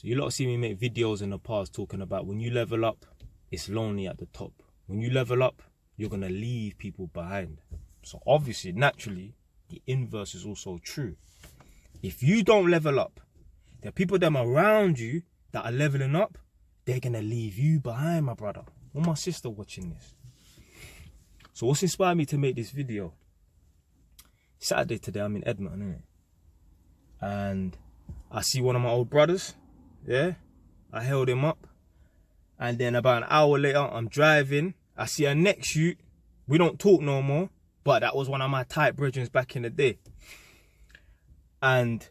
So you lot see me make videos in the past talking about when you level up, it's lonely at the top. When you level up, you're going to leave people behind. So obviously, naturally, the inverse is also true. If you don't level up, there are people them around you that are leveling up, they're going to leave you behind, my brother. Or my sister watching this. So what's inspired me to make this video? Saturday today, I'm in Edmonton, innit? And I see one of my old brothers, yeah? I held him up. And then about an hour later, I'm driving. I see a neck shoot. We don't talk no more. But that was one of my tight brethren back in the day. And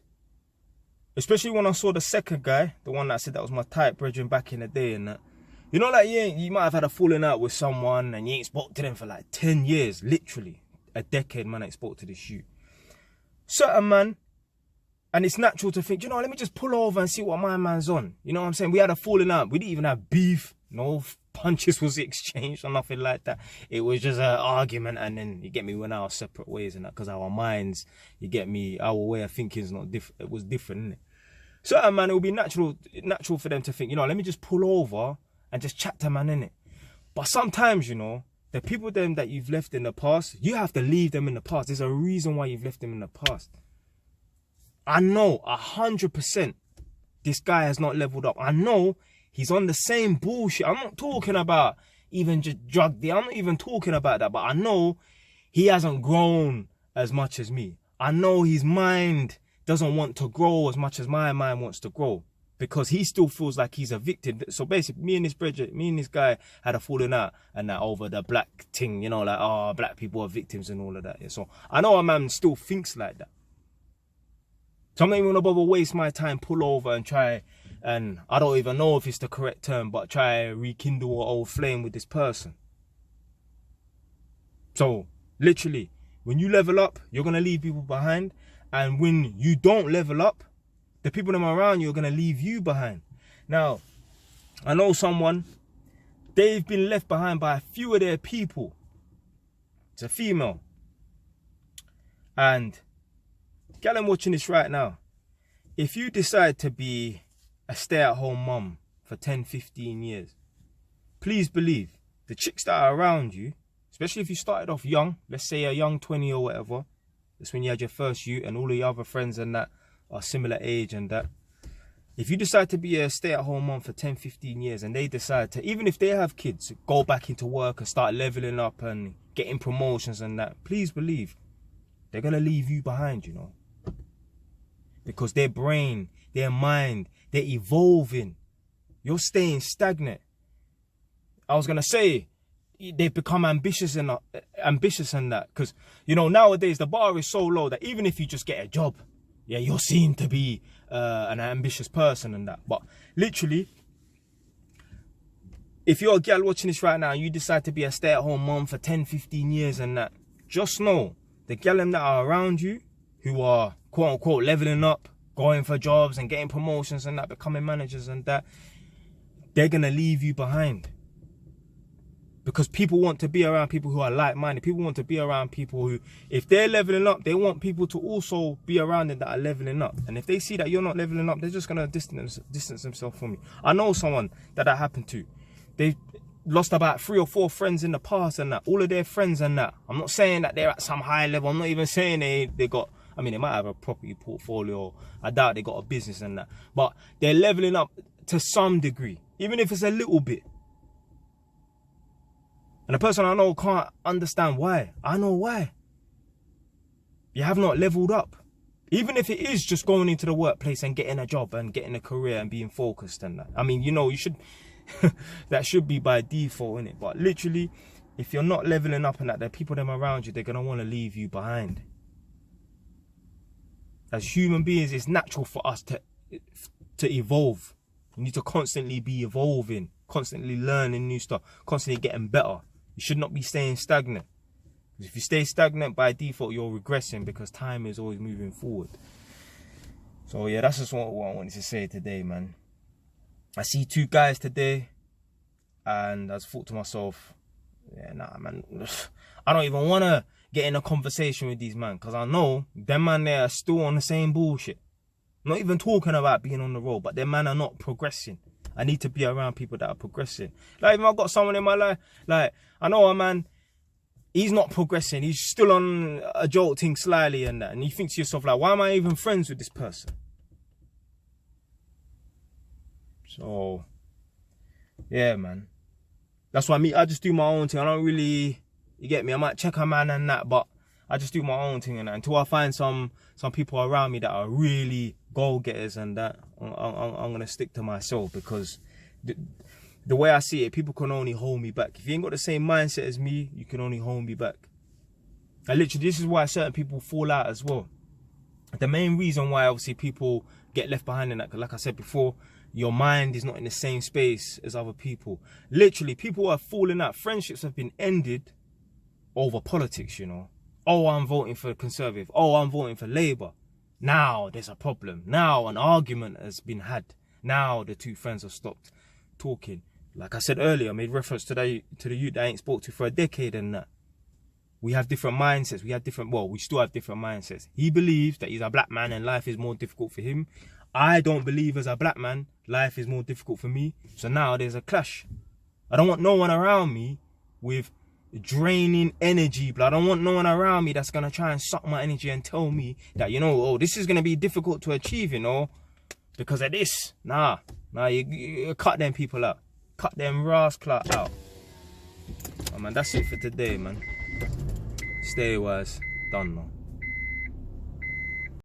especially when I saw the second guy, the one that said that was my tight brethren back in the day and that. You know, like you might have had a falling out with someone and you ain't spoke to them for like 10 years, literally. A decade, man, I ain't spoke to this shoot. Certain man, and it's natural to think, you know, let me just pull over and see what my man's on. You know what I'm saying? We had a falling out. We didn't even have beef. No punches was exchanged or nothing like that. It was just an argument, and then, you get me, went our separate ways and that, because our minds, you get me, our way of thinking is not different. It was different, innit? Certain man, it would be natural for them to think, you know, let me just pull over and just chat to man, innit? But sometimes, you know, the people them that you've left in the past, you have to leave them in the past. There's a reason why you've left them in the past. I know 100% this guy has not leveled up. I know he's on the same bullshit. I'm not talking about even just drug deal. I'm not even talking about that. But I know he hasn't grown as much as me. I know his mind doesn't want to grow as much as my mind wants to grow. Because he still feels like he's a victim. So basically, me and this guy had a falling out and that over the black thing, you know, like, oh, black people are victims and all of that. Yeah. So I know a man still thinks like that. So I'm not even gonna bother waste my time, pull over and try, and I don't even know if it's the correct term, but try rekindle an old flame with this person. So literally, when you level up, you're gonna leave people behind. And when you don't level up, the people that are around you are going to leave you behind. Now, I know someone, they've been left behind by a few of their people. It's a female. And, girl, I'm watching this right now. If you decide to be a stay-at-home mum for 10, 15 years, please believe the chicks that are around you, especially if you started off young, let's say a young 20 or whatever, that's when you had your first youth and all of your other friends and that, are similar age and that. If you decide to be a stay-at-home mom for 10, 15 years and they decide to, even if they have kids, go back into work and start leveling up and getting promotions and that, please believe they're going to leave you behind, you know. Because their brain, their mind, they're evolving. You're staying stagnant. I was going to say, they've become ambitious and that. Because, you know, nowadays the bar is so low that even if you just get a job, yeah, you're seen to be an ambitious person and that. But literally, if you're a girl watching this right now and you decide to be a stay-at-home mom for 10, 15 years and that, just know the girl that are around you who are quote-unquote leveling up, going for jobs and getting promotions and that, becoming managers and that, they're going to leave you behind. Because people want to be around people who are like-minded. People want to be around people who, if they're leveling up, they want people to also be around them that are leveling up. And if they see that you're not leveling up, they're just going to distance themselves from you. I know someone that happened to. They lost about 3 or 4 friends in the past and that. All of their friends and that. I'm not saying that they're at some high level. I'm not even saying they got, I mean, they might have a property portfolio. I doubt they got a business and that. But they're leveling up to some degree, even if it's a little bit. And the person I know can't understand why. I know why. You have not leveled up. Even if it is just going into the workplace and getting a job and getting a career and being focused and that. I mean, you know, you should, that should be by default, innit? But literally, if you're not leveling up and that, there are people them around you, they're going to want to leave you behind. As human beings, it's natural for us to evolve. You need to constantly be evolving, constantly learning new stuff, constantly getting better. You should not be staying stagnant. If you stay stagnant, by default, you're regressing because time is always moving forward. So yeah, that's just what I wanted to say today, man. I see 2 guys today and I just thought to myself, yeah, nah, man, I don't even want to get in a conversation with these man because I know them man there are still on the same bullshit. I'm not even talking about being on the road, but them man are not progressing. I need to be around people that are progressing. Like, if I've got someone in my life, like, I know a man, he's not progressing. He's still on a jolting slyly and that. And you think to yourself, like, why am I even friends with this person? So, yeah, man. That's why I just do my own thing. I don't really, you get me? I might check a man and that, but I just do my own thing and that. Until I find some people around me that are really goal-getters and that, I'm going to stick to myself, because the way I see it, people can only hold me back. If you ain't got the same mindset as me, you can only hold me back. And literally, this is why certain people fall out as well. The main reason why, obviously, people get left behind in that, because like I said before, your mind is not in the same space as other people. Literally, people are falling out. Friendships have been ended over politics, you know. Oh, I'm voting for Conservative. Oh, I'm voting for Labour. Now there's a problem. Now an argument has been had. Now the two friends have stopped talking. Like I said earlier, I made reference to the youth that I ain't spoke to for a decade and that. We have different mindsets. We still have different mindsets. He believes that he's a black man and life is more difficult for him. I don't believe as a black man, life is more difficult for me. So now there's a clash. I don't want no one around me with draining energy, but I don't want no one around me that's going to try and suck my energy and tell me that, you know, oh, this is going to be difficult to achieve, you know, because of this. Nah, you cut them people out. Cut them rascal out. Oh, man, that's it for today, man. Stay wise. Done, man.